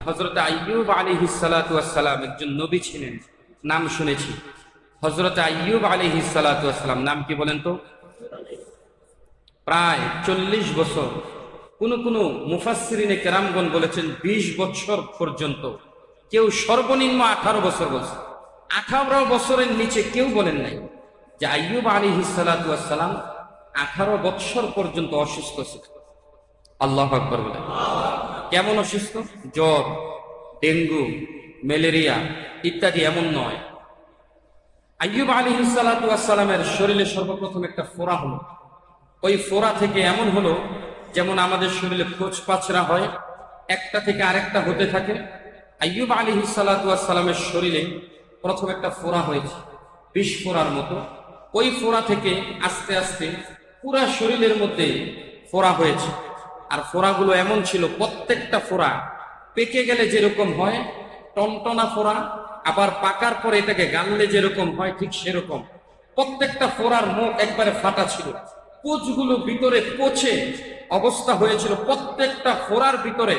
হযরত আইয়ুব আলাইহিস সালাতু ওয়াস সালাম একজন নবী ছিলেন, নাম শুনেছি। হযরত আইয়ুব আলাইহিস সালাতু ওয়াস সালাম নাম কি বলেন তো? প্রায় 40 বছর, কোন মুফাসসিরিনে কেরামগণ বলেছেন 20 বছর পর্যন্ত, কেউ সর্বনিম্ন 18 বছর বলছে। 18 বছরের নিচে কেউ বলেন নাই যে আইয়ুব আলাইহিস সালাতু ওয়াস সালাম 18 বছর পর্যন্ত অসুস্থ ছিলেন। আল্লাহু আকবার বলেন। কেমন অসুস্থ? জ্বর, ডেঙ্গু, ম্যালেরিয়া ইত্যাদি এমন নয়। আইয়ুব আলাইহিস সালাতু ওয়াস সালামের শরীরে সর্বপ্রথম একটা ফোঁড়া হলো। ওই ফোঁড়া থেকে এমন হলো যেমন আমাদের শরীরে খোঁচ পাছরা হয়, একটা থেকে আরেকটা হতে থাকে। আইয়ুব আলাইহিস সালাতু ওয়াস সালামের শরীরে প্রথম একটা ফোঁড়া হয়েছে, বিষ ফোঁড়ার মতো। ওই ফোঁড়া থেকে আস্তে আস্তে পুরা শরীরের মধ্যে ফোঁড়া হয়েছে। আর ফোঁড়াগুলো এমন ছিল, প্রত্যেকটা ফোঁড়া পেকে গেলে যেরকম হয় টনটনা ফোঁড়া, আবার পাকার পরে এটাকে গাললে যেরকম হয় ঠিক সেরকম। প্রত্যেকটা ফোঁড়ার মুখ একবারে ফাটা ছিল, কোচগুলো ভিতরে পচে অবস্থা হয়েছিল। প্রত্যেকটা ফোঁড়ার ভিতরে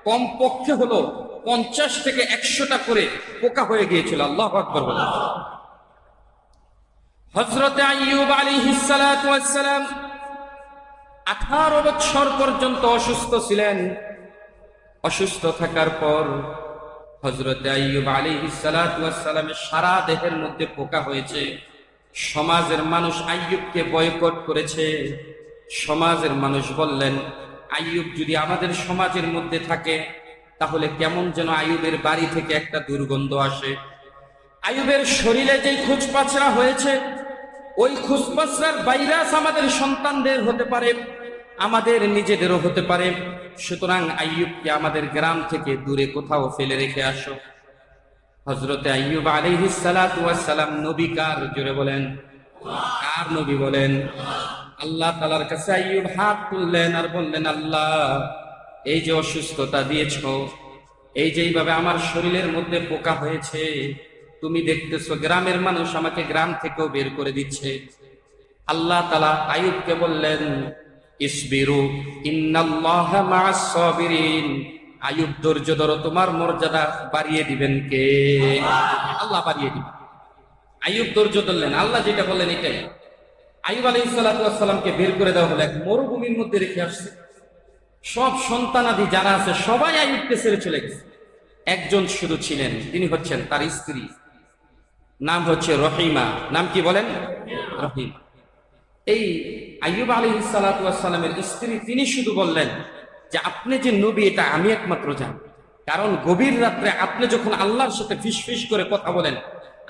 কমপক্ষে হলো 50 থেকে 100টা করে পোকা হয়ে গিয়েছিল। আল্লাহু আকবার বলে। হযরত আইয়ুব আলাইহিস সালাতু ওয়াস সালাম 18 বছর পর্যন্ত অসুস্থ ছিলেন। অসুস্থ থাকার পর হযরত আইয়ুব আলাইহিস সালাতু ওয়াস সালামের সারা দেহের মধ্যে পোকা হয়েছে। সমাজের মানুষ আইয়ুবকে বয়কট করেছে। সমাজের মানুষ বললেন, আইয়ুব যদি আমাদের সমাজের মধ্যে থাকে তাহলে কেমন যেন আইয়ুবের বাড়ি থেকে একটা দুর্গন্ধ আসে। আইয়ুবের শরীরে যেই খুচপাচরা হয়েছে, ওই খুচপাচরার ভাইরাস আমাদের সন্তানদের হতে পারে, আমাদের নিজেদেরও হতে পারে। সুতরাং আইয়ুবকে আমাদের গ্রাম থেকে দূরে কোথাও ফেলে রেখে আসো। হযরতে আইয়ুব আলাইহিস সালাতু ওয়াস সালাম নবী কার? জোরে বলেন। কার নবী বলেন? আল্লাহ তাআলার কাছে আইয়ুব হাত তুললেন আর বললেন, আল্লাহ, এই যে অসুস্থতা দিয়েছো, এই যে এইভাবে আমার শরীরের মধ্যে পোকা হয়েছে, তুমি দেখতেছো গ্রামের মানুষ আমাকে গ্রাম থেকেও বের করে দিচ্ছে। আল্লাহ তাআলা আইয়ুবকে বললেন, ইসবিরু ইন্নাল্লাহা মা'আস সাবিরিন। আইয়ুব, ধৈর্য ধরো, তোমার মর্যাদা বাড়িয়ে দিবেন কে? আল্লাহ বাড়িয়ে দিবেন। আইয়ুব ধৈর্য ধরলেন, আল্লাহ যেটা বললেন এটাই। আইয়ুব আলাইহিস সালাতু ওয়াস সালামকে বের করে দেওয়া হলো, এক মরুভূমির মধ্যে রেখে আসছে। সব সন্তানাদি যারা আছে সবাই আইয়ুবকে ছেড়ে চলে গেছে। একজন শুধু ছিলেন, তিনি হচ্ছেন তার স্ত্রী, নাম হচ্ছে রহিমা। নাম কি বলেন? রহিমা। এই আইয়ুব আলাইহিস সালাতু ওয়াস সালামের স্ত্রী, তিনি শুধু বললেন যে আপনি যে নবী এটা আমি একমাত্র জানি। কারণ গভীর রাত্রে আপনি যখন আল্লাহর সাথে ফিসফিস করে কথা বলেন,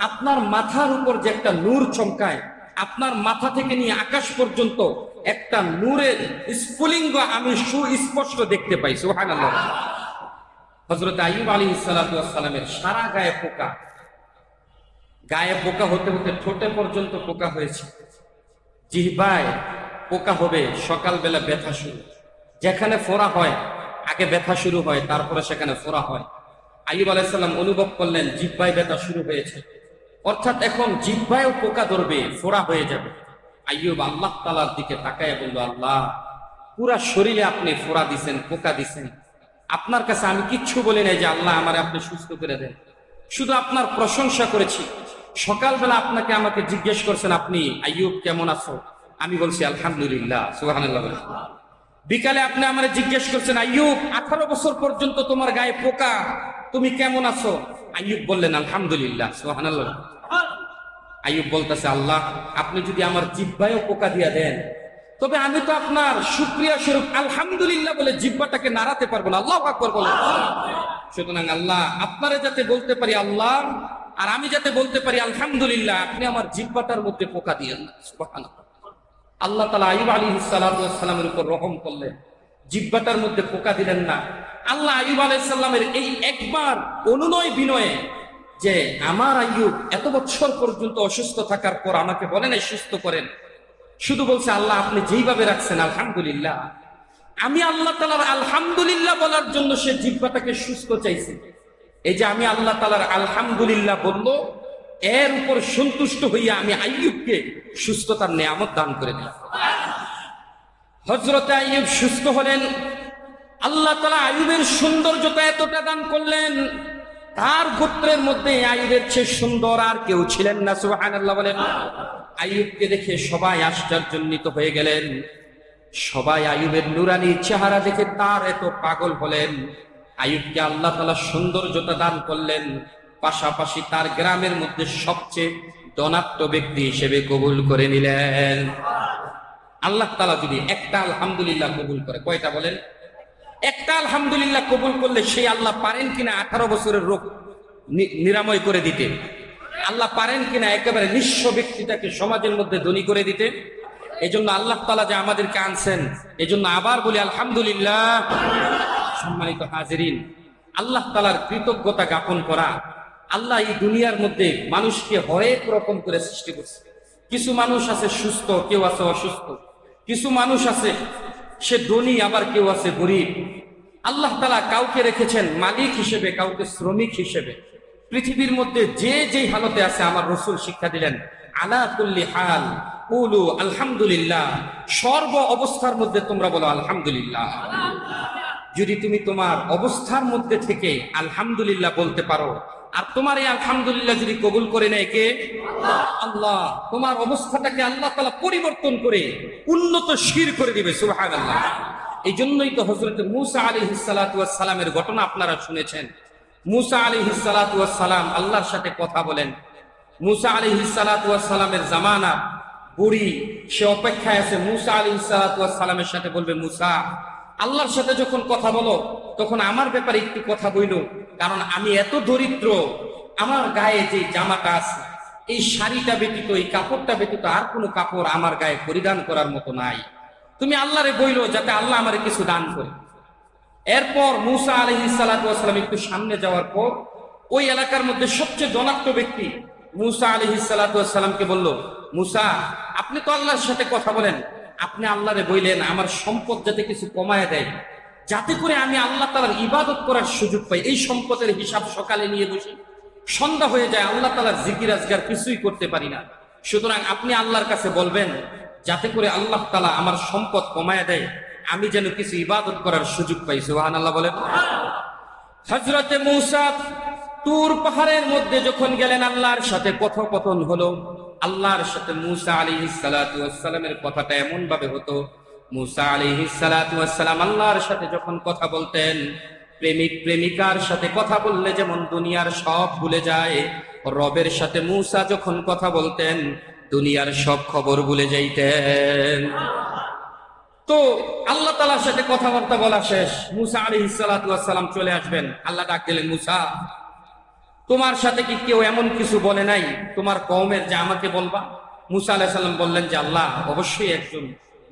আপনার মাথার উপর যে একটা নূর চমকায়, আপনার মাথা থেকে নিয়ে আকাশ পর্যন্ত একটা নূরের স্ফুলিঙ্গ আমি সুস্পষ্ট দেখতে পাই। সুবহানাল্লাহ। হযরত আইয়ুব আলাইহিস সালাতু ওয়াস সালামের সারা গায়ে পোকা, গায়ে পোকা হতে হতে ঠোঁটে পর্যন্ত পোকা হয়েছে, জিহ্বায় পোকা হবে, সকালবেলা ব্যথা শুরু। যেখানে ফোঁড়া হয় আগে ব্যথা শুরু হয়, তারপরে সেখানে ফোঁড়া হয়। আইয়ুব আলাইহিস সালাম অনুভব করলেন জিহ্বায় ব্যথা শুরু হয়েছে, অর্থাৎ এখন জিহ্বায়ও পোকা ধরবে, ফোঁড়া হয়ে যাবে। আইয়ুব আল্লাহ তাআলার দিকে তাকায় বলল, আল্লাহ, পুরা শরীরে আপনি ফোঁড়া দিছেন, পোকা দিছেন, আপনার কাছে আমি কিচ্ছু বলি নাই যে আল্লাহ আমারে আপনি সুস্থ করে দেন, শুধু আপনার প্রশংসা করেছি। সকালবেলা আপনাকে আমাকে জিজ্ঞেস করছেন, আপনি আইয়ুব কেমন আছো? আমি বলছি আলহামদুলিল্লাহ। সুবহানাল্লাহ। বিকালে আপনি আমারে জিজ্ঞেস করছেন, আইয়ুব 18 বছর পর্যন্ত তোমার গায়ে পোকা, তুমি কেমন আছো? আইয়ুব বললেন আলহামদুলিল্লাহ। সুবহানাল্লাহ। আইয়ুব বলতেছে, আল্লাহ, আপনি যদি আমার জিহ্বায়ও পোকা দিয়া দেন, তবে আমি তো আপনার শুকরিয়া স্বরূপ আলহামদুলিল্লাহ বলে জিহ্বাটাকে নাড়াতে পারবো না। আল্লাহু আকবার বলেন। সুতরাং আল্লাহ, আপনারে যাতে বলতে পারি আল্লাহ, আর আমি যাতে বলতে পারি আলহামদুলিল্লাহ, আপনি আমার জিহ্বাটার মধ্যে পোকা দিয়েন না। সুবহানাল্লাহ। আল্লাহ তাআলা আইয়ুব আলাইহিস সালাতু ওয়াস সালামের উপর রহম করলেন, জিহ্বাটার মধ্যে পোকা দিলেন না। আল্লাহ আইয়ুব আলাইহিস সালামের এই একবার অনুনয় বিনয়ে, যে আমার আইয়ুব এত বছর পর্যন্ত অসুস্থ থাকার পর আমাকে বলেন এই সুস্থ করেন, শুধু বলছে আল্লাহ আপনি যেইভাবে রাখছেন আলহামদুলিল্লাহ। আমি আল্লাহ তাআলার আলহামদুলিল্লাহ বলার জন্য সে জিহ্বাটাকে সুস্থ চাইছে। এই যে আমি আল্লাহ তাআলার আলহামদুলিল্লাহ বললো, এর উপর সন্তুষ্ট হইয়া আমি আইয়ুবকে সুস্থতার নেয়ামত দান করে দিলাম। হযরত আইয়ুব সুস্থ হলেন। আল্লাহ তাআলা আইয়ুবের সৌন্দর্যতা এতটা দান করলেন, তার গোত্রের মধ্যে আইয়ুবের চেয়ে সুন্দর আর কেউ ছিলেন না। সুবহানাল্লাহ বলেন। আইয়ুবকে দেখে সবাই আশ্চর্যান্বিত হয়ে গেলেন। সবাই আইয়ুবের নুরানি চেহারা দেখে তার এত পাগল হলেন। আইয়ুবকে আল্লাহ তাআলা সৌন্দর্যতা দান করলেন, পাশাপাশি তার গ্রামের মধ্যে সবচেয়ে ধনাঢ্য ব্যক্তি হিসেবে কবুল করে নিলেন। আল্লাহ তাআলা যদি একটা আলহামদুলিল্লাহ কবুল করে, কয়টা বলেন? একটা আলহামদুলিল্লাহ কবুল করলে সেই আল্লাহ পারেন কিনা 18 বছরের রোগ নিরাময় করে দিতে? আল্লাহ পারেন কিনা একেবারে নিঃস্ব ব্যক্তিটাকে সমাজের মধ্যে ধনী করে দিতে? এই জন্য আল্লাহ তাআলা যে আমাদেরকে আনছেন, এই জন্য আবার বলি আলহামদুলিল্লাহ। সম্মানিত হাজিরিন, আল্লাহ তাআলার কৃতজ্ঞতা জ্ঞাপন করা। আল্লাহ এই দুনিয়ার মধ্যে মানুষকে হরেক রকম করে সৃষ্টি করছে। কিছু মানুষ আছে সুস্থ, কেউ আছে অসুস্থ। কিছু মানুষ আছে সে ধনী, আবার কেউ আছে গরিব। আল্লাহ তাআলা কাউকে রেখেছেন মালিক হিসেবে, কাউকে শ্রমিক হিসেবে। পৃথিবীর মধ্যে যে যেই হালতে আছে আমার রাসূল শিক্ষা দিলেন, আলা কুল্লি হাল কুলু আলহামদুলিল্লাহ। সর্ব অবস্থার মধ্যে তোমরা বলো আলহামদুলিল্লাহ। যদি তুমি তোমার অবস্থার মধ্যে থেকে আলহামদুলিল্লাহ বলতে পারো, আর তোমার এই আলহামদুলিল্লাহ যদি কবুল করে নেয় কে? আল্লাহ। তোমার অবস্থাটাকে আল্লাহ তাআলা পরিবর্তন করে উন্নতশীল করে দিবে। সুবহানাল্লাহ। এই জন্যই তো হযরত মূসা আলাইহিস সালাতু ওয়াস সালামের ঘটনা আপনারা শুনেছেন। মূসা আলাইহিস সালাতু ওয়াস সালাম আল্লাহর সাথে কথা বলেন। মূসা আলাইহিস সালাতু ওয়াস সালামের জামানা বুড়ি, সে অপেক্ষায় আছে মূসা আলাইহিস সালাতু ওয়াস সালামের সাথে বলবে, মূসা আল্লাহর সাথে যখন কথা বলো তখন আমার ব্যাপারে একটু কথা বইলো, কারণ আমি এত দরিদ্র, আমার গায়ে যে জামাটা আছে, এই শাড়িটা ব্যতীত, এই কাপড়টা ব্যতীত আর কোনো কাপড় আমার গায়ে পরিধান করার মতো নাই। তুমি আল্লাহরে বইলো যাতে আল্লাহ আমারে কিছু দান করে। এরপর মূসা আলাইহিস সালাতু ওয়াস সালাম একটু সামনে যাওয়ার পর ওই এলাকার মধ্যে সবচেয়ে ধনাঢ্য ব্যক্তি মূসা আলাইহিস সালাতু ওয়াস সালামকে বলল, মূসা আপনি তো আল্লাহর সাথে কথা বলেন, আপনি আল্লাহরে বইলেন আমার সম্পদ যাতে কিছু কমায় দেয়, যাতে করে আমি আল্লাহ তাআলার ইবাদত করার সুযোগ পাই। এই সম্পদের হিসাব সকালে নিয়ে বসি, সন্ধ্যা হয়ে যায়, আল্লাহ তাআলার জিকির আজকার কিছুই করতে পারি না। সুতরাং আপনি আল্লাহর কাছে বলবেন যাতে করে আল্লাহ তাআলা আমার সম্পদ কমায় দেয়, আমি যেন কিছু ইবাদত করার সুযোগ পাই। সুবহানাল্লাহ বলেন। হযরতে মূসা তুর পাহাড়ের মধ্যে যখন গেলেন, আল্লাহর সাথে কথোপকথন হলো। আল্লাহর সাথে মূসা আলাইহিস সালাতু ওয়াস সালামের কথাটা এমন ভাবে হতো, মূসা আলাইহিস সালাতু ওয়াস সালাম আল্লাহর সাথে যখন কথা বলতেন, প্রেমিক প্রেমিকার সাথে কথা বললে যেমন দুনিয়ার সব ভুলে যায়, রবের সাথে মূসা যখন কথা বলতেন দুনিয়ার সব খবর ভুলে যাইতেন। তো আল্লাহ তাআলার সাথে কথাবার্তা বলা শেষ, মূসা আলাইহিস সালাতু ওয়াস সালাম চলে আসবেন। আল্লাহ ডাক দিলেন, মূসা তোমার সাথে কি কেউ এমন কিছু বলে নাই তোমার কওমের যে আমাকে বলবা? মূসা আলাইহিস সালাম বললেন যে আল্লাহ, অবশ্যই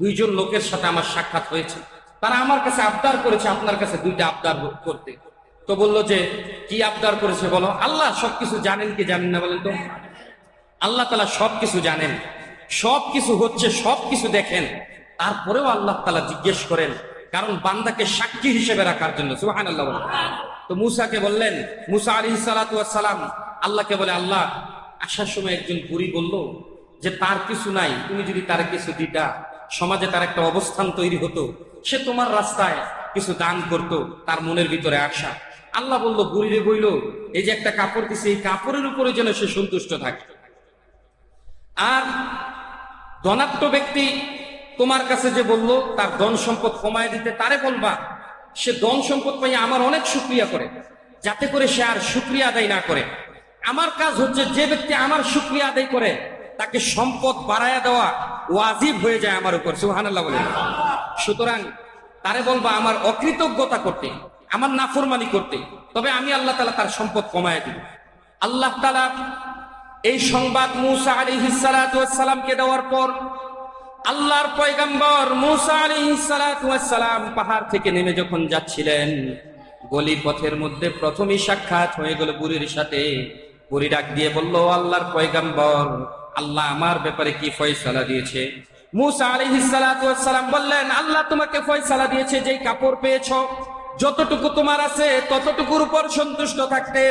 দুইজন লোকের সাথে আমার সাক্ষাৎ হয়েছে, তারা আমার কাছে আবদার করেছে আপনার কাছে দুইটা আবদার করতে। তো বললো যে কি আবদার করেছে বলো। আল্লাহ সবকিছু জানেন কি জানেন না বলেন তো? আল্লাহ তাআলা সবকিছু জানেন, সবকিছু হচ্ছে, সবকিছু দেখেন, তারপরেও আল্লাহ তাআলা জিজ্ঞেস করেন, কারণ বান্দাকে সাক্ষী হিসেবে রাখার জন্য। সুবহানাল্লাহ বলেন। তো মূসাকে বললেন, মূসা আলাইহিস সালাতু ওয়াস সালাম আল্লাহকে বলে, আল্লাহ আসার সময় একজন বুড়ি বলল যে তার কিছু নাই, তুমি যদি তার কিছু দিতা, সমাজে তার একটা অবস্থান তৈরি হতো, সে তোমার রাস্তায় কিছু দান করত, তার মনের ভিতরে আশা। আল্লাহ বলল, বুড়িরে বইল এই যে একটা কাপড় দিছে, এই কাপড়ের উপরে যেন সে সন্তুষ্ট থাকে। আর ধনাঢ্য ব্যক্তি তোমার কাছে যে বলল তার ধন সম্পদ কমায় দিতে, তারে বলবা সে ধন সম্পদ পাইয়া আমার অনেক শুকরিয়া করে, যাতে করে সে আর শুকরিয়া আদায় না করে। আমার কাজ হচ্ছে যে ব্যক্তি আমার শুকরিয়া আদায় করে তাকে সম্পদ বাড়ায়া দেওয়া ওয়াজিব হয়ে যায় আমার উপর। সুবহানাল্লাহ বলেন। সুতরাং তারে বলবা আমার অকৃতজ্ঞতা করতে, আমার নাফরমানি করতে, তবে আমি আল্লাহ তাআলা তার সম্পদ কমায় দিব। আল্লাহ তাআলা এই সংবাদ মূসা আলাইহিস সালাতু ওয়াস সালামকে দেওয়ার পর আল্লাহর পয়গম্বর মূসা আলাইহিস সালাতু ওয়াস সালাম পাহাড় থেকে নেমে যখন যাচ্ছিলেন, গলি পথের মধ্যে প্রথমেই সাক্ষাৎ হয়ে গেল বুড়ির সাথে। বুড়ি ডাক দিয়ে বলল, আল্লাহর পয়গম্বর, আল্লাহ আমার ব্যাপারে কি ফয়সালা দিয়েছে? মূসা আলাইহিস সালাতু ওয়াস সালাম বললেন, আল্লাহ তোমাকে ফয়সালা দিয়েছে যে কাপড় পেয়েছো, যতটুকু তোমার আছে ততটুকুর উপর সন্তুষ্ট থাকতে।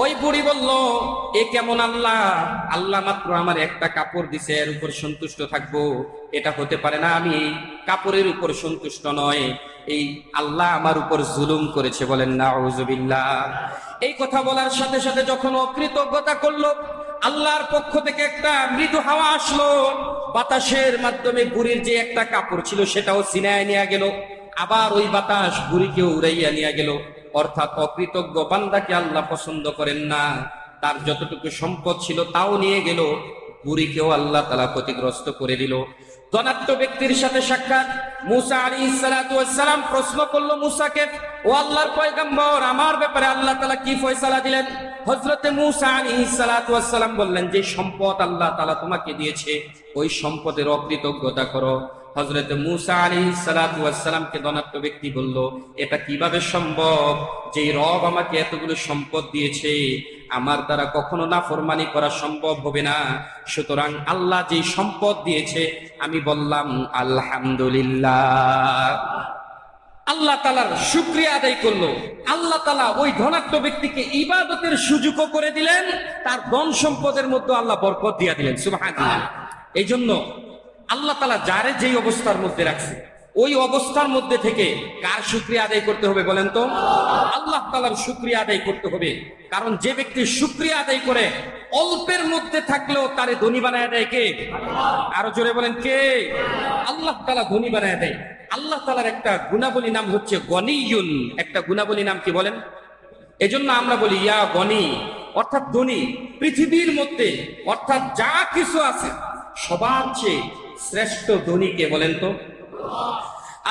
ওই বুড়ি বলল, এ কেমন আল্লাহ? আল্লাহ মাত্র আমার একটা কাপড় দিছে, এর উপর সন্তুষ্ট থাকবো? এটা হতে পারে না, আমি কাপড়ের উপর সন্তুষ্ট নয়, এই আল্লাহ আমার উপর জুলুম করেছে, বলেন নাউযুবিল্লাহ। এই কথা বলার সাথে সাথে যখন অকৃতজ্ঞতা করলো, আল্লাহর পক্ষ থেকে একটা মৃদু হাওয়া আসলো, বাতাসের মাধ্যমে বুড়ির যে একটা কাপড় ছিল সেটাও ছিনায় নিয়ে গেল, আবার ওই বাতাস বুড়িকে উড়াইয়া নিয়ে গেল। অর্থাৎ অকৃতজ্ঞ বান্দাকে আল্লাহ পছন্দ করেন না। তার যতটুকু সম্পদ ছিল তাও নিয়ে গেল, বুড়িকেও আল্লাহ তাআলা ক্ষতিগ্রস্ত করে দিল। ধনাঢ্য ব্যক্তির সাথে সাক্ষাৎ, মূসা আলাইহিস সালাতু ওয়াস সালাম প্রশ্ন করলো মূসাকে, ও আল্লাহর পয়গম্বর, আমার ব্যাপারে আল্লাহ তাআলা কি ফয়সালা দিলেন? হযরতে মূসা আলাইহিস সালাতু ওয়াস সালাম বললেন, যে সম্পদ আল্লাহ তাআলা তোমাকে দিয়েছে ওই সম্পদের অকৃতজ্ঞতা করো। হযরতে মূসা আলাইহিস সালাতু ওয়াস সালামকে ধনাঢ্য ব্যক্তি বলল, এটা কিভাবে সম্ভব যে রব আমাকে এতগুলো সম্পদ দিয়েছে, আমার দ্বারা কখনো নাফরমানি করা সম্ভব হবে না। সুতরাং আল্লাহ যে সম্পদ দিয়েছে আমি বললাম আলহামদুলিল্লাহ। আল্লাহ তাআলার শুকরিয়া আদায় করলো। আল্লাহ তাআলা ওই ধনাঢ্য ব্যক্তিকে ইবাদতের সুযোগও করে দিলেন, তার ধন সম্পদের মধ্যে আল্লাহ বরকত দিয়ে দিলেন। সুবহানাল্লাহ। এই জন্য আল্লাহ তাআলা যারে যেই অবস্থার মধ্যে রাখছে ওই অবস্থার মধ্যে থেকে কার শুকরিয়া আদায় করতে হবে বলেন তো? আল্লাহ তাআলার শুকরিয়া আদায় করতে হবে। কারণ যে ব্যক্তি শুকরিয়া আদায় করে অল্পের মধ্যে থাকলেও তারে ধনী বানায় দেয় কে? আরো জোরে বলেন কে? আল্লাহ তাআলা ধনী বানায় দেয়। আল্লাহ তাআলার একটা গুণাবলী নাম হচ্ছে গনিয়ুন। একটা গুণাবলী নাম কি বলেন? এজন্য আমরা বলি ইয়া গনি, অর্থাৎ ধনী। পৃথিবীর মধ্যে অর্থাৎ যা কিছু আছে সবার চেয়ে শ্রেষ্ঠ ধনী কে বলেন তো?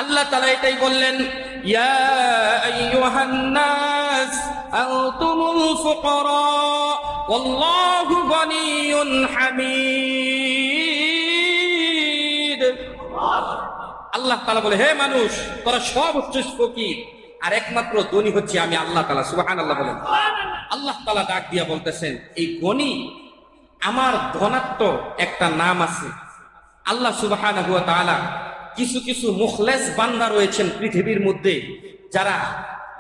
আল্লাহ তাআলা এটাই বললেন, ইয়া আইয়ুহান নাস আনতুমুল ফুকারা ওয়াল্লাহু গনিয়্যুন হামিদ। আল্লাহ তাআলা বলে, হে মানুষ, তোরা সব হচ্ছিস ফকির আর একমাত্র ধনী হচ্ছে আমি আল্লাহ তাআলা। সুবহানাল্লাহ বলেন। আল্লাহ তাআলা ডাক দিয়া বলতেছেন, এই গনি আমার ধনাত্ম একটা নাম আছে। আল্লাহ সুবহানাহু ওয়া তাআলা কিছু কিছু মুখলেস বান্দা রয়েছেন পৃথিবীর মধ্যে, যারা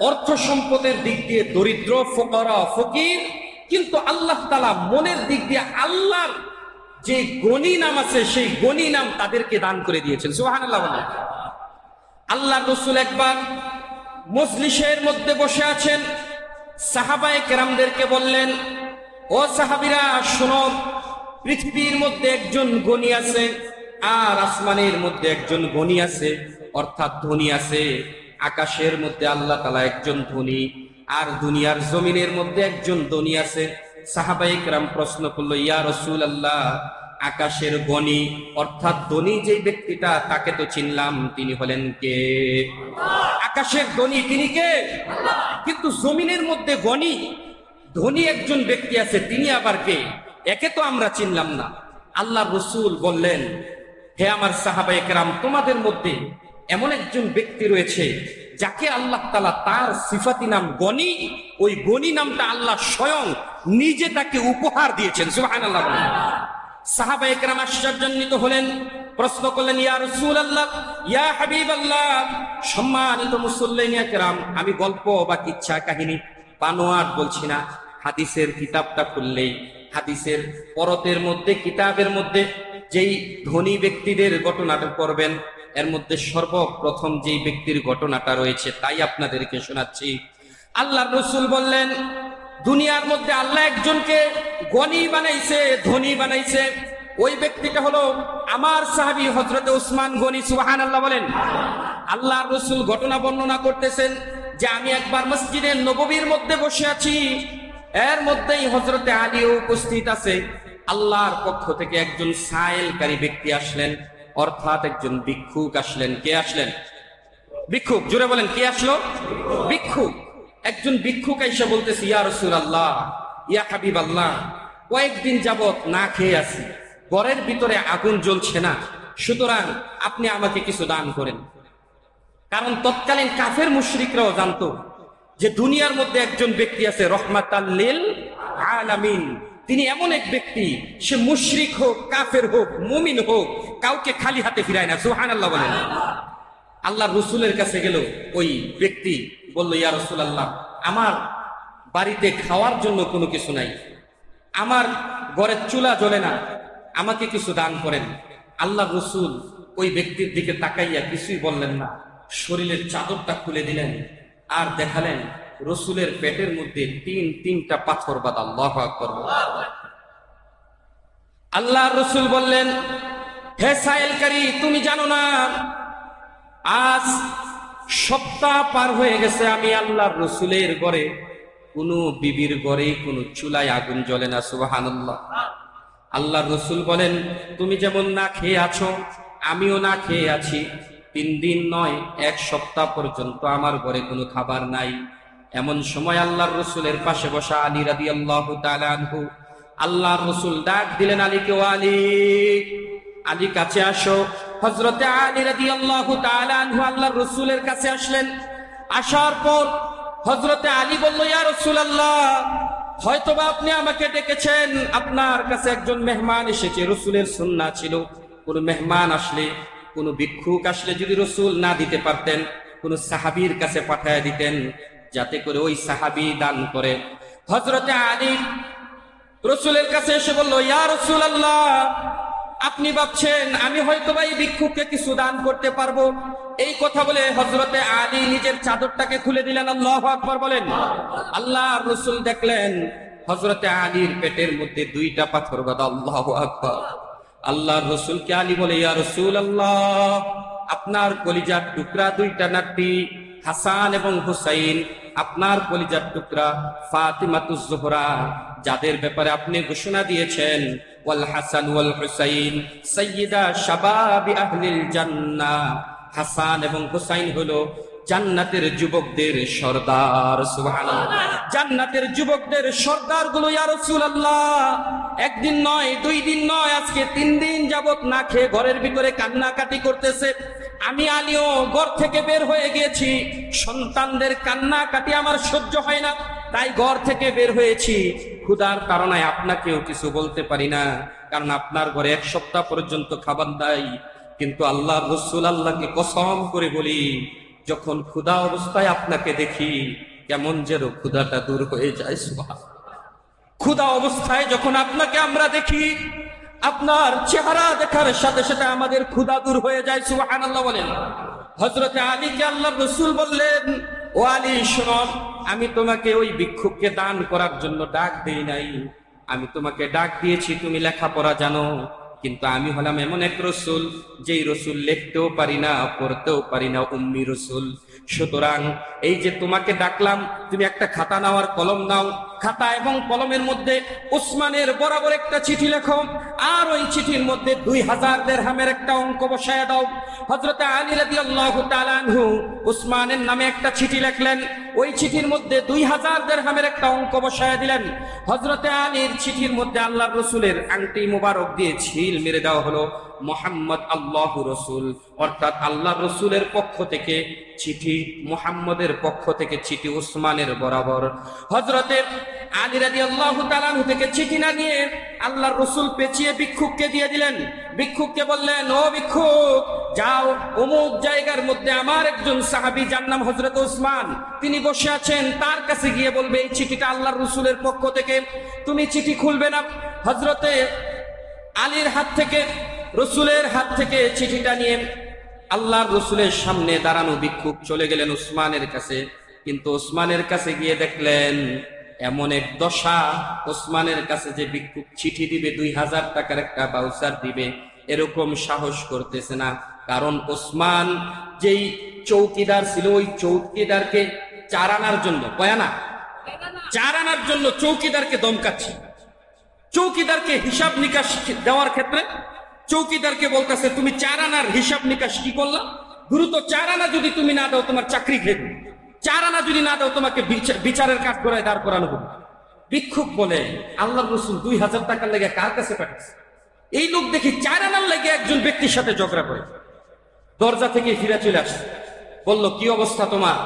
অর্থ সম্পদের দিক দিয়ে দরিদ্র, ফুকারা, ফকির, কিন্তু আল্লাহ তাআলা মনের দিক দিয়ে আল্লাহর যে গনি নাম আছে সেই গনি নাম তাদেরকে দান করে দিয়েছেন। সুবহানাল্লাহ বলেন। আল্লাহর রাসূল একবার মজলিসের মধ্যে বসে আছেন, সাহাবায়ে কেরামদেরকে বললেন, ও সাহাবীরা শোনো, পৃথিবীর মধ্যে একজন গনি আছে আর আসমানের মধ্যে একজন গনি আছে, অর্থাৎ ধনী আছে। আকাশের মধ্যে আল্লাহ তাআলা একজন ধনী আর দুনিয়ার জমিনের মধ্যে একজন ধনী আছে। সাহাবায়ে কেরাম প্রশ্ন করলো, ইয়া রাসূলুল্লাহ, আকাশের গনি অর্থাৎ ধনী যে ব্যক্তিটা তাকে তো চিনলাম, তিনি হলেন কে? আকাশের ধনী তিনি কে? কিন্তু জমিনের মধ্যে গনি ধনী একজন ব্যক্তি আছে, তিনি আবার কে? একে তো আমরা চিনলাম না। আল্লাহর রাসূল বললেন, হে আমার সাহাবায়ে কেরাম, তোমাদের মধ্যে এমন একজন ব্যক্তি রয়েছে যাকে আল্লাহ তাআলা তার সিফাতি নাম গনি, ওই গনি নামটা আল্লাহ স্বয়ং নিজে তাকে উপহার দিয়েছেন। সুবহানাল্লাহ বলেন। সাহাবায়ে কেরাম আশ্চর্যান্বিত হলেন, প্রশ্ন করলেন, ইয়া রাসূলুল্লাহ, ইয়া হাবিবাল্লাহ, সম্মানিত মুসল্লিয়া কেরাম, আমি গল্প বা কিচ্ছা কাহিনী বানোয়াট বলছি না। হাদিসের কিতাবটা খুললেই হাদিসের পরতের মধ্যে, কিতাবের মধ্যে যেই ধনী ব্যক্তিদের ঘটনাটা পড়বেন, এর মধ্যে সর্বপ্রথম যেই ব্যক্তির ঘটনাটা রয়েছে তাই আপনাদেরকে শোনাচ্ছি। আল্লাহর রাসূল বললেন, দুনিয়ার মধ্যে আল্লাহ একজনকে গনি বানাইছে, ধনী বানাইছে। ওই ব্যক্তিটা হলো আমার সাহাবী হযরতে উসমান গনি। সুবহানাল্লাহ বলেন। আল্লাহর রাসূল ঘটনা বর্ণনা করতেছেন যে আমি একবার মসজিদে নববীর মধ্যে বসে আছি, এর মধ্যেই হযরতে আলী উপস্থিত আছে। আল্লাহর পক্ষ থেকে একজন সাইলকারী ব্যক্তি আসলেন, অর্থাৎ একজন ভিক্ষুক আসলেন। কে আসলেন? ভিক্ষুক। জোরে বলেন, কে আসলো? ভিক্ষুক। একজন ভিক্ষুক এসে বলতেছে, ইয়া রাসূলুল্লাহ, ইয়া হাবিবাল্লাহ, কয়েকদিন যাবত না খেয়ে আছি, ঘরের ভিতরে আগুন জ্বলছে না, সুতরাং আপনি আমাকে কিছু দান করেন। কারণ তৎকালীন কাফের মুশরিকরাও জানতো যে দুনিয়ার মধ্যে একজন ব্যক্তি আছে রহমাতাল লিল আলামিন, তিনি এমন এক ব্যক্তি, সে মুশরিক হোক, কাফের হোক, মুমিন হোক, কাউকে খালি হাতে ফিরায় না। সুবহানাল্লাহ বলেন। আল্লাহর রাসূলের কাছে গেল ওই ব্যক্তি, বলল, ইয়া রাসূলুল্লাহ, আমার বাড়িতে খাওয়ার জন্য কোনো কিছু নাই, আমার ঘরের চুলা জ্বলে না, আমাকে কিছু দান করেন। আল্লাহর রাসূল ওই ব্যক্তির দিকে তাকাইয়া কিছুই বললেন না, শরীরের চাদরটা খুলে দিলেন আর দেখালেন রসুলের পেটের মধ্যে তিনটা পাথর বাঁধা। আল্লাহু আকবার। আল্লাহর রসুল বললেন, হে সাইলকারী, তুমি জানো না আজ সপ্তাহ পার হয়ে গেছে আমি আল্লাহর রসুলের ঘরে কোন বিবির ঘরে কোন চুলায় আগুন জ্বলে না। সুবহানাল্লাহ। আল্লাহর রসুল বলেন, তুমি যেমন না খেয়ে আছো আমিও না খেয়ে আছি, 3 দিন নয় 1 সপ্তাহ পর্যন্ত আমার ঘরে কোনো খাবার নাই। এমন সময় আল্লাহর রসুলের পাশে বসা আলী রাদিয়াল্লাহু তাআলা আনহু, আল্লাহর রসুল ডাক দিলেন আলীকে, ও আলী, আলী কাছে আসো। হযরতে আলী রাদিয়াল্লাহু তাআলা আনহু আল্লাহর রসুলের কাছে আসলেন। আসার পর হযরতে আলী বলল, ইয়া রাসূলুল্লাহ, হয়তোবা আপনি আমাকে ডেকেছেন, আপনার কাছে একজন মেহমান এসেছে। রসুলের সুন্নাহ ছিল কোন মেহমান আসলে, কোন ভিক্ষুক আসলে যদি রসুল না দিতে পারতেন, কোন সাহাবীর কাছে পাঠায় দিতেন যাতে করে ওই সাহাবী দান করে। হযরতে আলী রসুলের কাছে এসে বলল, ইয়া রাসূলুল্লাহ, আপনি ভাবছেন আমি হয়তোবা এই ভিক্ষুককে কিছু দান করতে পারবো। এই কথা বলে হযরতে আলী নিজের চাদরটাকে খুলে দিলেন। আল্লাহু আকবার বলেন। আল্লাহর রাসূল দেখলেন হযরতে আলীর পেটের মধ্যে 2টা পাথর বাঁধা। আল্লাহু আকবার। আল্লাহর রাসূলকে আলী বলে, ইয়া রাসূলুল্লাহ, আপনার কলিজার টুকরা 2টা নাতি হাসান এবং হুসাইন, আপনার কলিজার টুকরা ফাতিমাতুজ জোহরা, যাদের ব্যাপারে আপনি ঘোষণা দিয়েছেন ওয়াল হাসান ওয়াল হুসাইন সাইয়্যিদা শাবাবি আহলিল জান্নাহ, হাসান এবং হুসাইন হলো জান্নাতের যুবকদের সর্দার। সুবহানাল্লাহ। জান্নাতের যুবকদের সর্দার গুলো ইয়া রাসূলুল্লাহ একদিন নয় 2 দিন নয়, আজকে 3 দিন যাবত না খেয়ে ঘরের ভিতরে কান্নাকাটি করতেছে। আমি আলীও ঘর থেকে বের হয়ে গিয়েছি, সন্তানদের কান্নাকাটি আমার সহ্য হয় না, তাই ঘর থেকে বের হয়েছি। ক্ষুধার কারণে আপনাকেও কিছু বলতে পারি না, কারণ আপনার ঘরে 1 সপ্তাহ পর্যন্ত খাবার নাই। কিন্তু আল্লাহর রাসূল, আল্লাহকে কসম করে বলি, যখন ক্ষুধা অবস্থায় আপনাকে দেখি কেমন যেন ক্ষুধাটা দূর হয়ে যায়। সুবহানাল্লাহ। ক্ষুধা অবস্থায় যখন আপনাকে আমরা দেখি, আপনার চেহারা দেখার সাথে সাথে আমাদের ক্ষুধা দূর হয়ে যায়। সুবহানাল্লাহ বলেন। হযরতে আলীকে আল্লাহর রাসূল বললেন, ও আলী শোনো, আমি তোমাকে ওই ভিক্ষুককে দান করার জন্য ডাক দেই নাই, আমি তোমাকে ডাক দিয়েছি তুমি লেখাপড়া জানো, কিন্তু আমি হলাম এমন এক রসুল যেই রসুল লিখতেও পারি না পড়তেও পারি না, উম্মি রসুল। সুতরাং এই যে তোমাকে ডাকলাম, তুমি একটা খাতা নাও আর কলম নাও, খাতা এবং কলমের মধ্যে উসমানের বরাবর একটা চিঠি লেখো, আর ওই চিঠির মধ্যে 2000 দিরহামের একটা অঙ্ক বসায় দাও। হযরতে আলী রাদিয়াল্লাহু তাআলা আনহু উসমানের নামে একটা চিঠি লিখলেন, ওই চিঠির মধ্যে 2000 দিরহামের একটা অঙ্ক বসায় দিলেন। হযরতে আলীর চিঠির মধ্যে আল্লাহর রাসূলের আংটি মোবারক দিয়ে ছিল মেরে দেওয়া হলো মুহাম্মদ আল্লাহু রাসূল, অর্থাৎ আল্লাহর রাসূলের পক্ষ থেকে চিঠি, মুহাম্মদের পক্ষ থেকে চিঠি উসমানের বরাবর। হযরতে আলী রাদিয়াল্লাহু তাআলা আনহু থেকে চিঠি না নিয়ে আল্লাহর রাসূল পেঁচিয়ে ভিক্ষুককে দিয়ে দিলেন। ভিক্ষুককে বললেন, ও ভিক্ষুক, যাও অমুক জায়গার মধ্যে আমার একজন সাহাবী, যার নাম হযরত উসমান, তিনি বসে আছেন, তার কাছে গিয়ে বলবে এই চিঠিটা আল্লাহর রাসূলের পক্ষ থেকে। তুমি চিঠি খুলবে না। হযরতে আলীর হাত থেকে, রসুলের হাত থেকে চিঠিটা নিয়ে আল্লাহর রসুলের সামনে দাঁড়ানো ভিক্ষুক চলে গেলেন উসমানের কাছে। কিন্তু উসমানের কাছে গিয়ে দেখলেন এমন এক দশা, উসমানের কাছে যে ভিক্ষুক চিঠি দিবে, 2000 টাকার একটা বাউচার দিবে, এরকম সাহস করতেছে না। কারণ উসমান যেই চৌকিদার ছিল, ওই চৌকিদারকে 4 আনার জন্য, কয়ানা 4 আনার জন্য চৌকিদারকে দমকাচ্ছে। চৌকিদারকে হিসাব নিকাশ দেওয়ার ক্ষেত্রে চৌকিদারকে বলতেছে, তুমি 4 আনার হিসাব নিকাশ কি করলা, দ্রুত 4 আনা যদি তুমি না দাও তোমার চাকরি খেয়ে, 4 আনা যদি না দাও তোমাকে বিচারের কাঠ করায় দাঁড় করানো হবে। ভিক্ষুক বলে, আল্লাহর রাসূল 2000 টাকার লেগে কার কাছে পাঠাচ্ছে? এই লোক দেখি 4 আনার লেগে একজন ব্যক্তির সাথে ঝগড়া করে। দরজা থেকে ফিরে চলে আসছে, বলল, কি অবস্থা তোমার?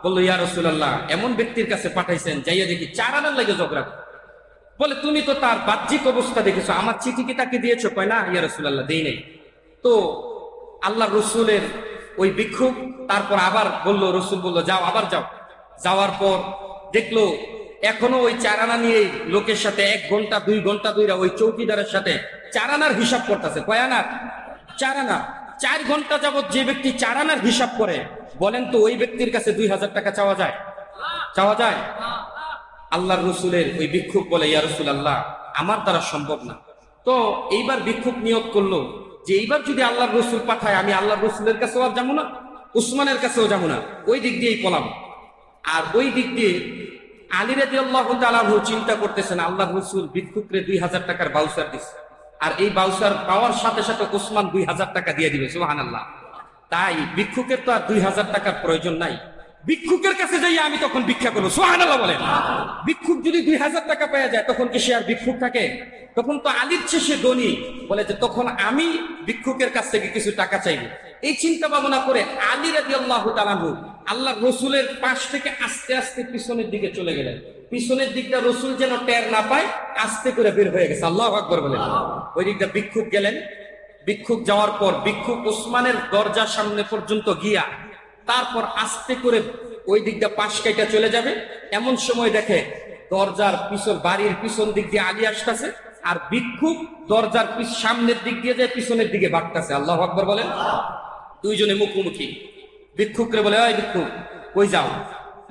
বলল, ইয়া রাসূলুল্লাহ, এমন ব্যক্তির কাছে পাঠাইছেন, যাইয়া দেখি 4 আনার লেগে ঝগড়া করে। বলে, তুমি তো তার বাহ্যিক অবস্থা দেখেছো, আমার চিঠি কি তাকে দিয়েছো? কয় না ইয়া রাসূলুল্লাহ, দেই নাই। তো আল্লাহর রাসূলের ওই ভিক্ষুক তারপর আবার বলল, রাসূল বলল, যাও, আবার যাও। যাওয়ার পর দেখলো এখনো ওই 4 আনা নিয়ে লোকের সাথে 1 ঘন্টা 2 ঘন্টা ধরে ওই চৌকিদারের সাথে 4 আনার হিসাব করতেছে। কয় আনা? 4 আনা। 4 ঘন্টা যাবত যে ব্যক্তি 4 আনার হিসাব করে, বলেন তো ওই ব্যক্তির কাছে 2000 টাকা চাওয়া যায়? চাওয়া যায়? আল্লাহর রসুলের ওই ভিক্ষুক বলে, ইয়া রাসূলুল্লাহ, আমার দ্বারা সম্ভব না। তো এইবার ভিক্ষুক নিয়ত করলো যে এইবার যদি আল্লাহর রসুল পাঠায়, আমি আল্লাহর রসুলের কাছেও আর যাবো না, উসমানের কাছেও যাবো না, ওই দিক দিয়েই পলাম। আর ওই দিক দিয়ে আলী রাদিয়াল্লাহু তাআলা চিন্তা করতেছেন, আল্লাহর রসুল ভিক্ষুকরে 2000 টাকার বাউচার দিচ্ছে, আর এই বাউচার পাওয়ার সাথে সাথে ওসমান 2000 টাকা দিয়ে দিবে, সুবহানাল্লাহ। তাই ভিক্ষুকের তো আর 2000 টাকার প্রয়োজন নাই, ভিক্ষুকের কাছে যাই আমি তখন ভিক্ষা করবো, সুবহানাল্লাহ বলেন। ভিক্ষুক যদি 2000 টাকা পেয়ে যায়, তখন কি সে আর ভিক্ষুক থাকে? তখন তো আলীর চেয়ে সে ধনী। বলে যে তখন আমি ভিক্ষুকের কাছ থেকে কিছু টাকা চাইবো। এই চিন্তা ভাবনা করে আলী রাদিয়াল্লাহু তাআলা আল্লাহর রসুলের পাশ থেকে আস্তে আস্তে পিছনের দিকে চলে গেলেন। পিছনের দিকটা রসুল যেন টের না পায়, আস্তে করে বের হয়ে গেছে, আল্লাহু আকবার বলেন। ওই দিকটা ভিক্ষুক গেলেন। ভিক্ষুক যাওয়ার পর ভিক্ষুক ওসমানের দরজার সামনে পর্যন্ত গিয়া তারপর আস্তে করে ওই দিকটা পাশ কাইটা চলে যাবে। এমন সময় দেখে দরজার পিছন, বাড়ির পিছন দিক দিয়ে আলী আসতেছে, আর ভিক্ষুক দরজার সামনের দিক দিয়ে যায় পিছনের দিকে বাড়তেছে, আল্লাহু আকবার বলেন। দুইজনে মুখোমুখি। ভিক্ষুকরে বলে, ওই ভিক্ষুক কই যাও?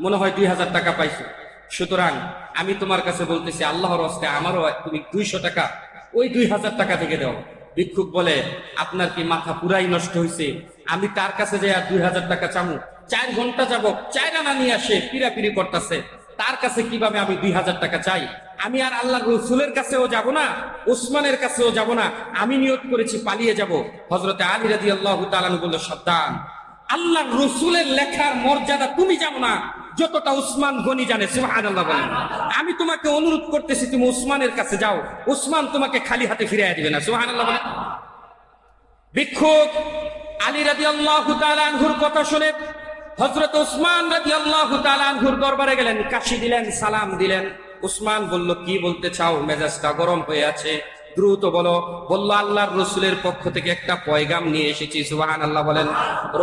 মনে হয় 2000 টাকা পাইছো, সুতরাং আমি তোমার কাছে বলতেছি আল্লাহর হস্তে আমারও তুমি 200 টাকা ওই 2000 টাকা থেকে দাও। ভিক্ষুক বলে, আপনার কি মাথা পুরাই নষ্ট হয়েছে? আমি তার কাছে যাই আর 2000 টাকা চামু? 4 ঘন্টা যাব 4 আনা নিয়ে আসে, পিরাপিরি করতেছে, তার কাছে কিভাবে আমি 2000 টাকা চাই? আমি আর আল্লাহ রসুলের কাছেও যাব না, ওসমানের কাছেও যাব না, আমি নিয়ত করেছি পালিয়ে যাব। হযরতে আলী রাদিয়াল্লাহু তাআলা বলল, সাবধান, আল্লাহ রসুলের লেখার মর্যাদা তুমি জানো না যতটা উসমান গনি জানে, সুবহানাল্লাহ বলেন। আমি তোমাকে অনুরোধ করতেছি তুমি উসমানের কাছে যাও, উসমান তোমাকে খালি হাতে ফিরিয়ে দিবে না, সুবহানাল্লাহ বলেন। ভিক্ষুক আলী রাদিয়াল্লাহু তাআলা আনহুর কথা শুনে হযরত উসমান রাদিয়াল্লাহু তাআলা আনহুর দরবারে গেলেন, কাশি দিলেন, সালাম দিলেন। উসমান বলল, কি বলতে চাও? মেজাজটা গরম হয়ে আছে, দ্রুত বলো। বলল, আল্লাহর রসুলের পক্ষ থেকে একটা পয়গাম নিয়ে এসেছি, সুবহানাল্লাহ বলেন।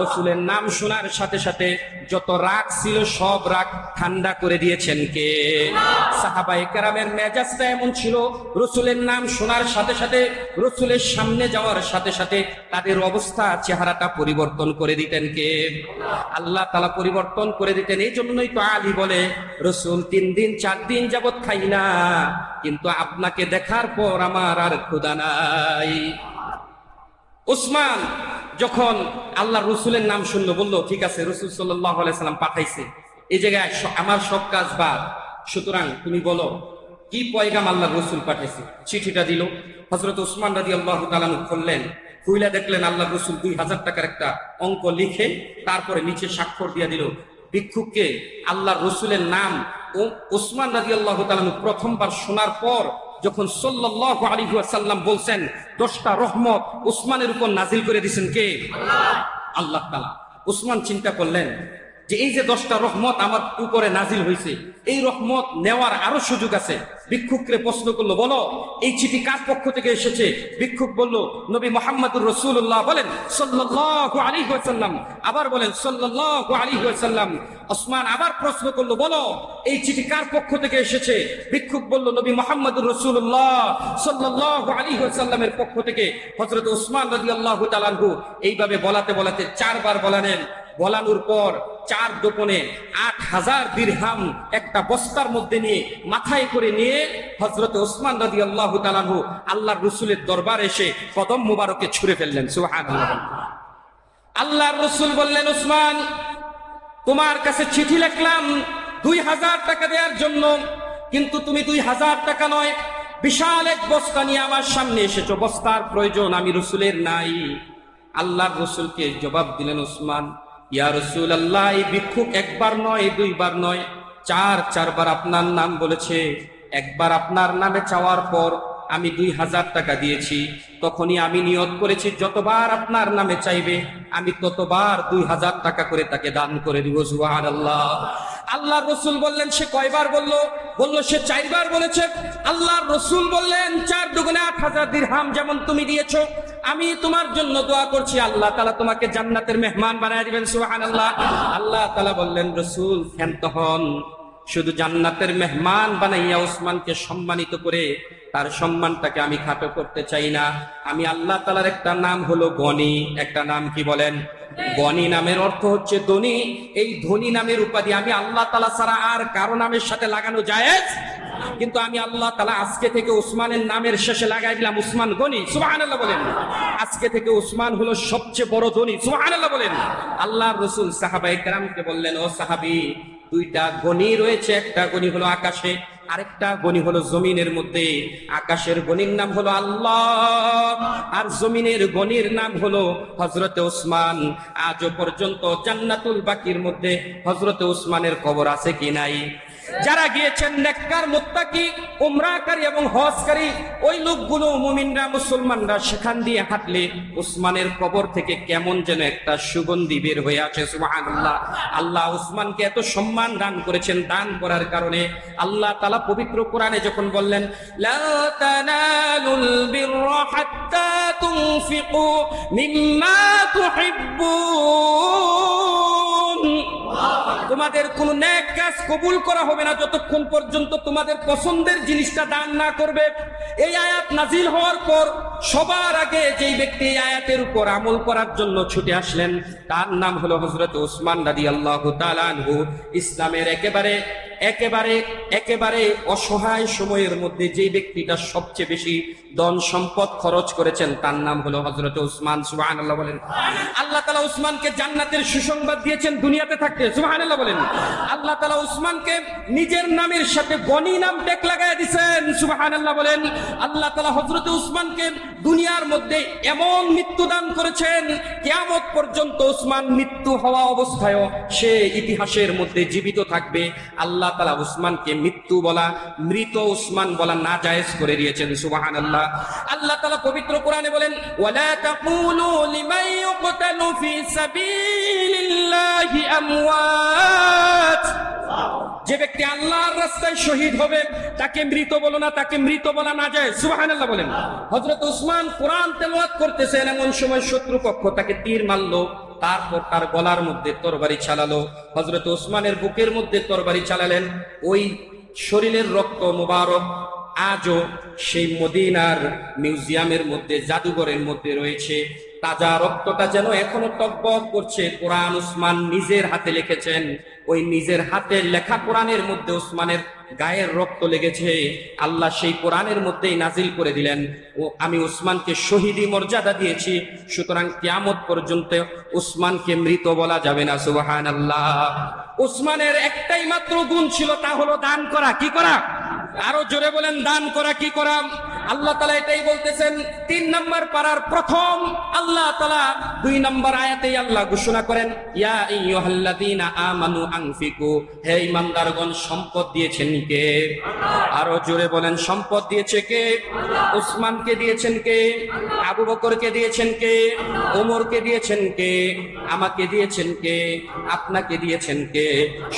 রসুলের নাম শোনার সাথে সাথে যত রাগ ছিল সব রাগ ঠান্ডা করে দিয়েছেন কে? সাহাবায়ে কেরামের মেজাজটা এমন ছিল, রসুলের নাম শোনার সাথে সাথে, রসুলের সামনে যাওয়ার সাথে সাথে তাদের অবস্থা, চেহারাটা পরিবর্তন করে দিতেন কে? আল্লাহ তাআলা পরিবর্তন করে দিতেন। এই জন্যই তো আলী বলে, রসুল 3 দিন 4 দিন যাবত খাই না, কিন্তু আপনাকে দেখার পর আমার আর ক্ষুধা নাই। উসমান যখন আল্লাহ রসুলের নাম শুনলো, বলল, ঠিক আছে, রসুল সাল্লাল্লাহু আলাইহি সাল্লাম পাঠাইছে, এই জায়গায় আমার সব কাজ বাদ, সুতরাং তুমি বলো কি পয়গাম আল্লাহ রসুল পাঠাইছে। চিঠিটা দিল। হযরত উসমান রাদিয়াল্লাহু তাআলা খুললেন, খুইলা দেখলেন আল্লাহ রসুল 2000 টাকার একটা অঙ্ক লিখে তারপরে নিচে স্বাক্ষর দিয়ে দিল। ভিক্ষুককে আল্লাহর রসুলের নাম ও উসমান রাদিয়াল্লাহু তাআলা প্রথমবার শোনার পর যখন সাল্লাল্লাহু আলাইহি ওয়াসাল্লাম বলছেন 10টা রহমত উসমানের উপর নাজিল করে দিয়েছেন কে? আল্লাহ তাআলা। উসমান চিন্তা করলেন যে এই যে 10টা রহমত আমার উপরে নাজিল হয়েছে, এই রহমত নেওয়ার আরো সুযোগ আছে। ভিক্ষুককে প্রশ্ন করলো, বলো এই চিঠি কার পক্ষ থেকে এসেছে? ভিক্ষুক বলল, নবী মুহাম্মদুর রাসূলুল্লাহ। বলেন সাল্লাল্লাহু আলাইহি ওয়াসাল্লাম। আবার বলেন সাল্লাল্লাহু আলাইহি ওয়াসাল্লাম। ওসমান আবার প্রশ্ন করলো, বলো এই চিঠি কার পক্ষ থেকে এসেছে? ভিক্ষুক বলল, নবী মুহাম্মদুর রাসূলুল্লাহ সাল্লাল্লাহু আলাইহি ওয়াসাল্লামের পক্ষ থেকে। হযরত উসমান রাদিয়াল্লাহু তাআলা আনহু এইভাবে বলাতে বলাতে 4 বার বলালেন। বলানোর পর 4 দোপনে 8000 দিরহাম একটা বস্তার মধ্যে নিয়ে মাথায় করে নিয়ে হযরত ওসমান রাদিয়াল্লাহু তাআলা আনহু আল্লাহর রাসূলের দরবারে এসে কদম মুবারকে ছুঁড়ে ফেললেন, সুবহানাল্লাহ। আল্লাহর রাসূল বললেন, ওসমান, তোমার কাছে চিঠি লিখলাম 2000 টাকা দেওয়ার জন্য, কিন্তু তুমি 2000 টাকা নয়, বিশাল এক বস্তা নিয়ে আমার সামনে এসেছো। বস্তার প্রয়োজন আমি রাসূলের নাই। আল্লাহর রাসূলকে জবাব দিলেন ওসমান, ইয়া রাসূলুল্লাহ, এই ভিক্ষুক একবার নয়, 2 বার নয়, 4 বার আপনার নাম বলেছে। একবার আপনার নামে চাওয়ার পর আমি 2000 টাকা দিয়েছি। তখনই আমি নিয়ত করেছি যতবার আপনার নামে চাইবে আমি ততবার 2000 টাকা করে তাকে দান করে দিব, সুবহানাল্লাহ। আল্লাহর রাসূল বললেন, সে কয়বার বললো? বললো সে 4 বার বলেছে। আল্লাহর রাসূল বললেন, 4 দুগুণে 8000 দিরহাম যেমন তুমি দিয়েছো, আমি তোমার জন্য দোয়া করছি আল্লাহ তাআলা তোমাকে জান্নাতের মেহমান বানায় দিবেন, সুবহানাল্লাহ। আল্লাহ তাআলা বললেন, রাসূল ক্ষান্ত হন, শুধু জান্নাতের মেহমান বানাইয়া ওসমানকে সম্মানিত করে তার সম্মানটাকে আমি খাটো করতে চাই না। আমি আল্লাহ তাআলার একটা নাম হলো গনি, একটা নাম কি বলেন? গনি নামের অর্থ হচ্ছে ধনী। এই ধনী নামের উপাধি আমি আল্লাহ তাআলা ছাড়া আর কারো নামের সাথে লাগানো জায়েজ, কিন্তু আমি আল্লাহ তাআলা আজকে থেকে উসমানের নামের শেষে লাগাই দিলাম উসমান গনি। সুবহানাল্লাহ বলেন। আজকে থেকে উসমান হলো সবচেয়ে বড় ধনী। সুবহানাল্লাহ বলেন। আল্লাহর রাসূল সাহাবায়ে কেরামকে বললেন, ও সাহাবী, দুইটা গনি রয়েছে, একটা গনি হলো আকাশে, আরেকটা গনি হলো জমিনের মধ্যে। আকাশের গনির নাম হলো আল্লাহ, আর জমিনের গনির নাম হলো হযরতে উসমান। আজও পর্যন্ত জান্নাতুল বাকির মধ্যে হযরতে উসমানের কবর আছে কি নাই? যারা গিয়েছেন নেককার মুত্তাকি উমরাকারী এবং হজকারী, ওই লোকগুলো মুমিনরা মুসলমানরা সেখান দিয়ে হাঁটলে উসমানের কবর থেকে কেমন যেন একটা সুগন্ধি বের হয়ে আসে। সুবহানাল্লাহ। আল্লাহ উসমানকে এত সম্মান দান করেছেন, দান করার কারণে আল্লাহ তাআলা পবিত্র কোরআনে যখন বললেন, লা তানালুল বিররা হাত্তা তুনফিকু মিম্মা তুহিব্বুন, তোমাদের কোন নেক কাজ কবুল করা হবে না যতক্ষণ পর্যন্ত তোমাদের পছন্দের জিনিসটা দান না করবে। এই আয়াত নাজিল হওয়ার পর সবার আগে যেই ব্যক্তি এই আয়াতের উপর আমল করার জন্য ছুটে আসলেন তার নাম হলো হযরত উসমান রাদিয়াল্লাহু তাআলা আনহু। ইসলামের একেবারে অসহায় সময়ের মধ্যে যে ব্যক্তিটা সবচেয়ে বেশি ধন সম্পদ খরচ করেছেন তার নাম হলো হযরত উসমান। সুবহানাল্লাহ বলেন। আল্লাহ তাআলা উসমানকে জান্নাতের সুসংবাদ দিয়েছেন দুনিয়াতে থাকতে। সুবহানাল্লাহ বলেন। আল্লাহ তাআলা উসমানকে নিজের নামের সাথে গনি নাম ট্যাগ লাগায় দিয়েছেন। সুবহানাল্লাহ বলেন। আল্লাহ তাআলা হযরত উসমানকে দুনিয়ার মধ্যে এমন মৃত্যু দান করেছেন, কিয়ামত পর্যন্ত উসমান মৃত্যু হওয়া অবস্থায়ও সে ইতিহাসের মধ্যে জীবিত থাকবে। আল্লাহ তাআলা উসমানকে মৃত্যু বলা, মৃত উসমান বলা নাজায়েজ করে দিয়েছেন। সুবহানাল্লাহ। আল্লাহ তাআলা পবিত্র কোরআনে বলেন, ওয়ালা তাকুলু লিমান ইউকতালু ফি সাবিলিল্লাহি আমওয়াত, যে ব্যক্তি আল্লাহর রাস্তায় শহীদ হবে তাকে মৃত বলো না, তাকে মৃত বলা না যায়। সুবহানাল্লাহ বলেন। হযরত উসমান কোরআন তেলাওয়াত করতেছেন, এমন সময় শত্রুপক্ষ তাকে তীর মারলো, তারপর তার গলার মধ্যে তরবারি চালালো। হযরত উসমানের বুকের মধ্যে তরবারি চালালেন। ওই শরীরের রক্ত মুবারক আজও সেই মদিনার মিউজিয়ামের মধ্যে, জাদুঘরের মধ্যে রয়েছে। তাজা রক্তটা যেন এখনো টকবক করছে। কোরআন উসমান নিজের হাতে লিখেছেন, ওই নিজের হাতে লেখা কোরআনের মধ্যে উসমানের গায়ের রক্ত লেগেছে। আল্লাহ সেই কোরআনের মধ্যেই নাজিল করে দিলেন, ও আমি উসমানকে শহীদি মর্যাদা দিয়েছি, সুতরাং কিয়ামত পর্যন্ত উসমানকে মৃত বলা যাবে না। সুবহানাল্লাহ। উসমানের একটাই মাত্র গুণ ছিল, তা হলো দান করা। কি করা? আরো জোরে বলেন, দান করা। কি করা? আল্লাহ তাআলা এটাই বলতেছেন 3 নম্বর পারার প্রথম আল্লাহ তাআলা 2 নম্বর আয়াতেই আল্লাহ ঘোষণা করেন, ইয়া আইয়ুহাল্লাযীনা আমানু আনফিকু, হে ঈমানদারগণ সম্পদ দিয়েছেন কে? আরো জোরে বলেন, সম্পদ দিয়েছে কে? উসমানকে দিয়েছেন কে? আবু বকরকে দিয়েছেন কে? ওমরকে দিয়েছেন কে? আমাকে দিয়েছেন কে? আপনাকে দিয়েছেন কে?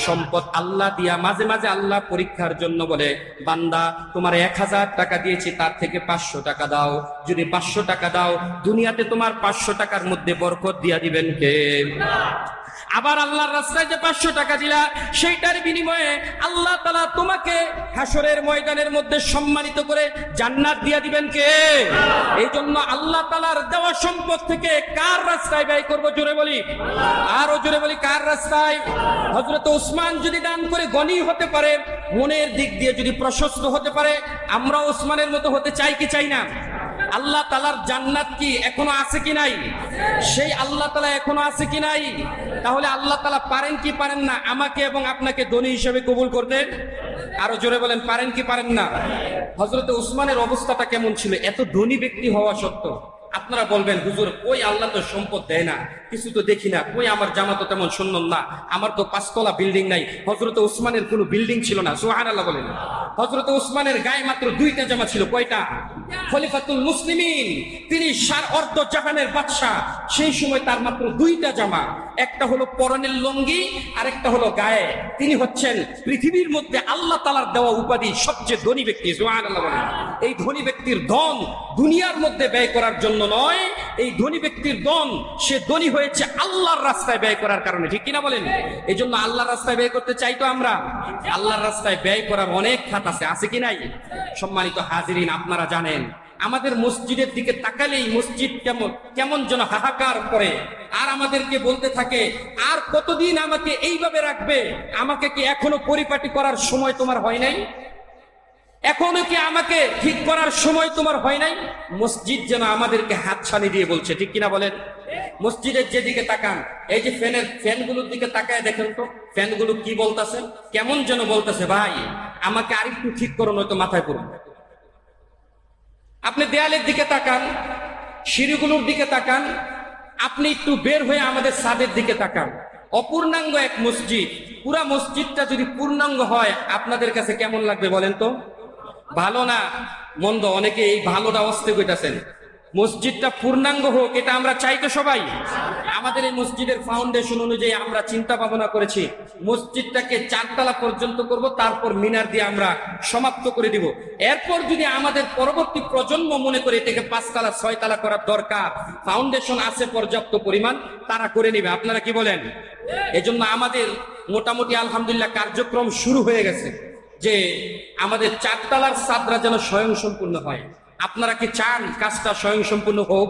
সম্পদ আল্লাহ দিয়া মাঝে মাঝে আল্লাহ পরীক্ষার জন্য বলে, বান্দা তোমার 1000 টাকা দিয়েছি, তার থেকে 500 টাকা দাও। যদি 500 টাকা দাও, দুনিয়াতে তোমার 500 টাকার মধ্যে বরকত দিয়া দিবেন কে? আবার আল্লাহর রাস্তায় যে 500 টাকা দিলা, সেইটার বিনিময়ে আল্লাহ তাআলা তোমাকে হাসরের ময়দানের মধ্যে সম্মানিত করে জান্নাত দিয়া দিবেন কে? এই জন্য আল্লাহ তাআলার দেওয়া সম্পদ থেকে কার রাস্তায় ব্যয় করব? জোরে বলি, আরো জোরে বলি, কার রাস্তায়? হযরত উসমান যদি দান করে গনি হতে পারে, মনের দিক দিয়ে যদি প্রশস্ত হতে পারে, আমরা উসমানের মতো হতে চাই কি চাই না? আল্লাহ তাআলার জান্নাত কি এখনো আছে কি নাই? সেই আল্লাহ তাআলা এখনো আছে কি নাই? তাহলে আল্লাহ তাআলা পারেন কি পারেন না আমাকে এবং আপনাকে ধনী হিসেবে কবুল করতে? আরো জোরে বলেন, পারেন কি পারেন না? হযরত উসমানের অবস্থাটা কেমন ছিল এত ধনী ব্যক্তি হওয়া সত্ত্বেও? আপনারা বলবেন, হুজুর কই আল্লাহ তো সম্পদ দেয় না, কিছু তো দেখি না, কই আমার জামা তো তেমন সুন্দর না, আমার তো 5 তলা বিল্ডিং নাই। হযরত উসমানের কোনো বিল্ডিং ছিল না। সুবহানাল্লাহ বলেন। হযরত উসমানের গায়ে মাত্র 2টা জামা ছিল। কয়টা? খলিফাতুল মুসলিমিন, তিনি অর্ধ জাহানের বাদশা। সেই সময় তার মাত্র 2টা জামা, একটা হলো পরনের লুঙ্গি আর একটা হলো গায়ে। তিনি হচ্ছেন পৃথিবীর মধ্যে আল্লাহ তাআলার দেওয়া উপাধি সবচেয়ে ধনী ব্যক্তি। সুবহানাল্লাহ বলেন। এই ধনী ব্যক্তির ধন দুনিয়ার মধ্যে ব্যয় করার জন্য নয়, এই ধনী ব্যক্তির ধন সে ধনী হয়েছে আল্লাহর রাস্তায় ব্যয় করার কারণে, ঠিক কিনা বলেন? এই জন্য আল্লাহর রাস্তায় ব্যয় করতে চাই তো আমরা। আল্লাহর রাস্তায় ব্যয় করার অনেক খাত আছে কি নাই? সম্মানিত হাজিরিন, আপনারা জানেন আমাদের মসজিদের দিকে তাকালেই মসজিদ কেমন কেমন যেন হাহাকার করে, আর আমাদেরকে বলতে থাকে আর কতদিন আমাকে এইভাবে রাখবে? আমাকে কি এখনো পরিপাটি করার সময় তোমার হয় নাই? এখনো কি আমাকে ঠিক করার সময় তোমার হয় নাই? মসজিদ যেন আমাদেরকে হাতছানি দিয়ে বলছে, ঠিক কিনা বলেন? মসজিদের যেদিকে তাকান, এই যে ফ্যানগুলোর দিকে তাকায় দেখেন তো, ফ্যানগুলো কি বলতেছে? কেমন যেন বলতেছে, ভাই আমাকে আরেকটু ঠিক করো, নয়তো মাথায় পড়বে। আপনি দেয়ালের দিকে তাকান, সিঁড়িগুলোর দিকে তাকান, আপনি একটু বের হয়ে আমাদের ছাদের দিকে তাকান। অপূর্ণাঙ্গ এক মসজিদ, পুরা মসজিদটা যদি পূর্ণাঙ্গ হয় আপনাদের কাছে কেমন লাগবে বলেন তো? ভালো না মন্দ? অনেকে এই ভালোটা অস্তে কইতাছেন। মসজিদটা পূর্ণাঙ্গ হোক, এটা আমরা চাই তো সবাই। আমাদের এই মসজিদের ফাউন্ডেশন অনুযায়ী আমরা চিন্তা ভাবনা করেছি মসজিদটাকে 4 তলা পর্যন্ত করব, তারপর মিনার দিয়ে আমরা সমাপ্ত করে দিব। এরপর যদি আমাদের পরবর্তী প্রজন্ম মনে করে এটাকে 5 তলা 6 তলা করার দরকার, ফাউন্ডেশন আছে পর্যাপ্ত পরিমাণ, তারা করে নেবে। আপনারা কি বলেন? এজন্য আমাদের মোটামুটি আলহামদুলিল্লাহ কার্যক্রম শুরু হয়ে গেছে যে আমাদের 4 তলার ছাদরা যেন স্বয়ংসম্পূর্ণ হয়। আপনারা কি চান কাজটা স্বয়ংসম্পূর্ণ হোক?